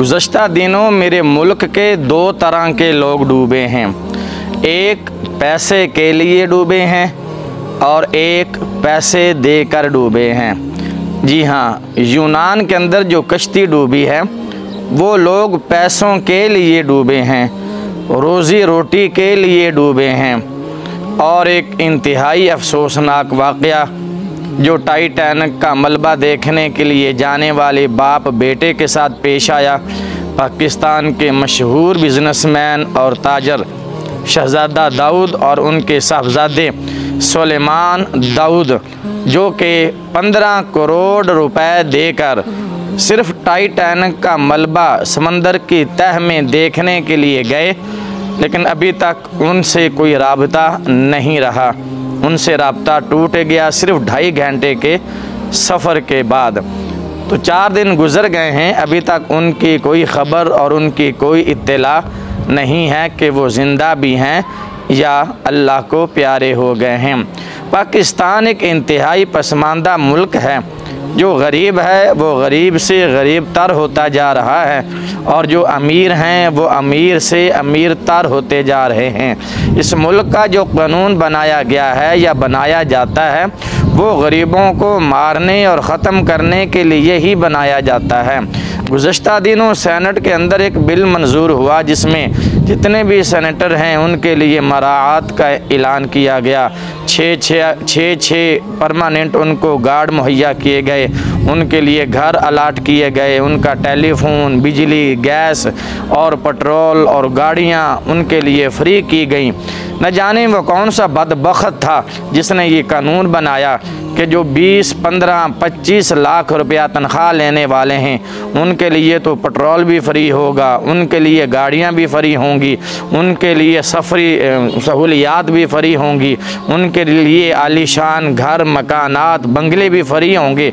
गुज़श्ता दिनों मेरे मुल्क के दो तरह के लोग डूबे हैं। एक पैसे के लिए डूबे हैं और एक पैसे देकर डूबे हैं। जी हाँ, यूनान के अंदर जो कश्ती डूबी है वो लोग पैसों के लिए डूबे हैं, रोज़ी रोटी के लिए डूबे हैं। और एक इंतहाई अफसोसनाक वाक़या जो टाइटैनिक का मलबा देखने के लिए जाने वाले बाप बेटे के साथ पेश आया। पाकिस्तान के मशहूर बिजनेसमैन और ताजर शहज़ादा दाऊद और उनके साहबजादे सुलेमान दाऊद, जो कि 15 करोड़ रुपए देकर सिर्फ टाइटैनिक का मलबा समंदर की तह में देखने के लिए गए, लेकिन अभी तक उनसे कोई राबता नहीं रहा। उनसे राब्ता टूट गया सिर्फ 2.5 घंटे के सफ़र के बाद। तो 4 दिन गुज़र गए हैं, अभी तक उनकी कोई ख़बर और उनकी कोई इत्तला नहीं है कि वो ज़िंदा भी हैं या अल्लाह को प्यारे हो गए हैं। पाकिस्तान एक इंतहाई पसमानदा मुल्क है। जो गरीब है वो गरीब से गरीब तर होता जा रहा है और जो अमीर हैं वो अमीर से अमीर तर होते जा रहे हैं। इस मुल्क का जो कानून बनाया गया है या बनाया जाता है वो गरीबों को मारने और ख़त्म करने के लिए ही बनाया जाता है। गुज़श्ता दिनों सेनेट के अंदर एक बिल मंजूर हुआ जिसमें जितने भी सेनेटर हैं उनके लिए मराआत का ऐलान किया गया। 6 परमानेंट उनको गार्ड मुहैया किए गए, उनके लिए घर अलाट किए गए, उनका टेलीफोन, बिजली, गैस और पेट्रोल और गाड़ियां उनके लिए फ्री की गई। न जाने वो कौन सा बदबख्त था जिसने ये कानून बनाया कि जो 20, 15, 25 लाख रुपया तनख्वाह लेने वाले हैं उनके लिए तो पेट्रोल भी फ्री होगा, उनके लिए गाड़ियां भी फ्री होंगी, उनके लिए सफरी सहूलियात भी फ्री होंगी, उनके लिए आलीशान घर, मकानात, बंगले भी फ्री होंगे।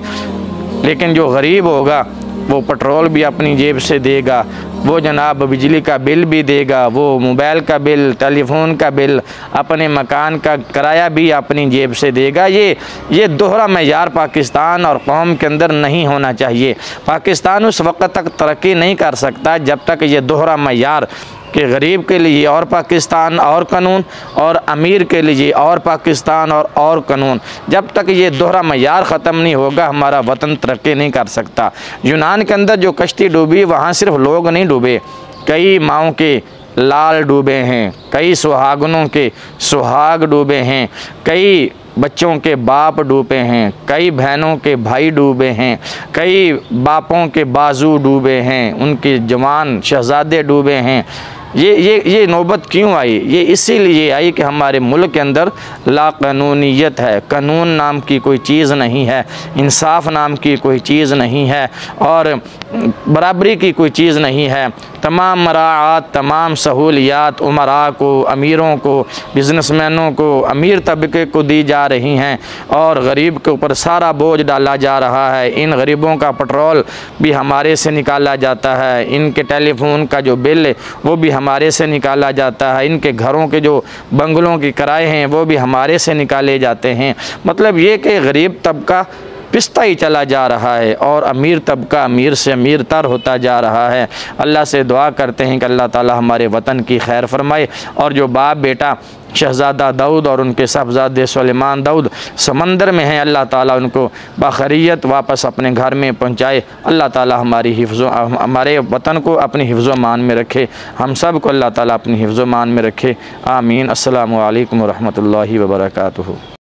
लेकिन जो गरीब होगा वो पेट्रोल भी अपनी जेब से देगा, वो जनाब बिजली का बिल भी देगा, वो मोबाइल का बिल, टेलीफोन का बिल, अपने मकान का किराया भी अपनी जेब से देगा। ये दोहरा मयार पाकिस्तान और कौम के अंदर नहीं होना चाहिए। पाकिस्तान उस वक्त तक तरक्की नहीं कर सकता जब तक ये दोहरा मयार कि गरीब के लिए और पाकिस्तान और कानून और अमीर के लिए और पाकिस्तान और कानून, जब तक ये दोहरा मयार ख़त्म नहीं होगा हमारा वतन तरक्की नहीं कर सकता। यूनान के अंदर जो कश्ती डूबी वहाँ सिर्फ लोग नहीं डूबे, कई माओं के लाल डूबे हैं, कई सुहागनों के सुहाग डूबे हैं, कई बच्चों के बाप डूबे हैं, कई बहनों के भाई डूबे हैं, कई बापों के बाजू डूबे हैं, उनके जवान शहज़ादे डूबे हैं। ये नौबत क्यों आई? ये इसीलिए आई कि हमारे मुल्क के अंदर लाक़ानूनियत है, कानून नाम की कोई चीज़ नहीं है, इंसाफ नाम की कोई चीज़ नहीं है और बराबरी की कोई चीज़ नहीं है। तमाम मराआत, तमाम सहूलियात उमरा को, अमीरों को, बिजनेसमैनों को, अमीर तबके को दी जा रही हैं और गरीब के ऊपर सारा बोझ डाला जा रहा है। इन गरीबों का पेट्रोल भी हमारे से निकाला जाता है, इनके टेलीफोन का जो बिल है वो भी हमारे से निकाला जाता है, इनके घरों के जो बंगलों के किराए हैं वो भी हमारे से निकाले जाते हैं। मतलब ये कि गरीब तबका पिसता ही चला जा रहा है और अमीर तबका अमीर से अमीर तर होता जा रहा है। अल्लाह से दुआ करते हैं कि अल्लाह ताला हमारे वतन की खैर फरमाए और जो बाप बेटा शहज़ादा दाऊद और उनके साहबजादे सुलेमान दाऊद समंदर में हैं, अल्लाह ताला उनको बाखरियत वापस अपने घर में पहुँचाए। अल्लाह ताला हमारे वतन को अपनी हिफ्ज़ मान में रखे, हम सब को अल्लाह ताला अपनी हिफ्ज़ मान में रखे। आमीन। अस्सलामु अलैकुम व रहमतुल्लाहि व बरकातुहू।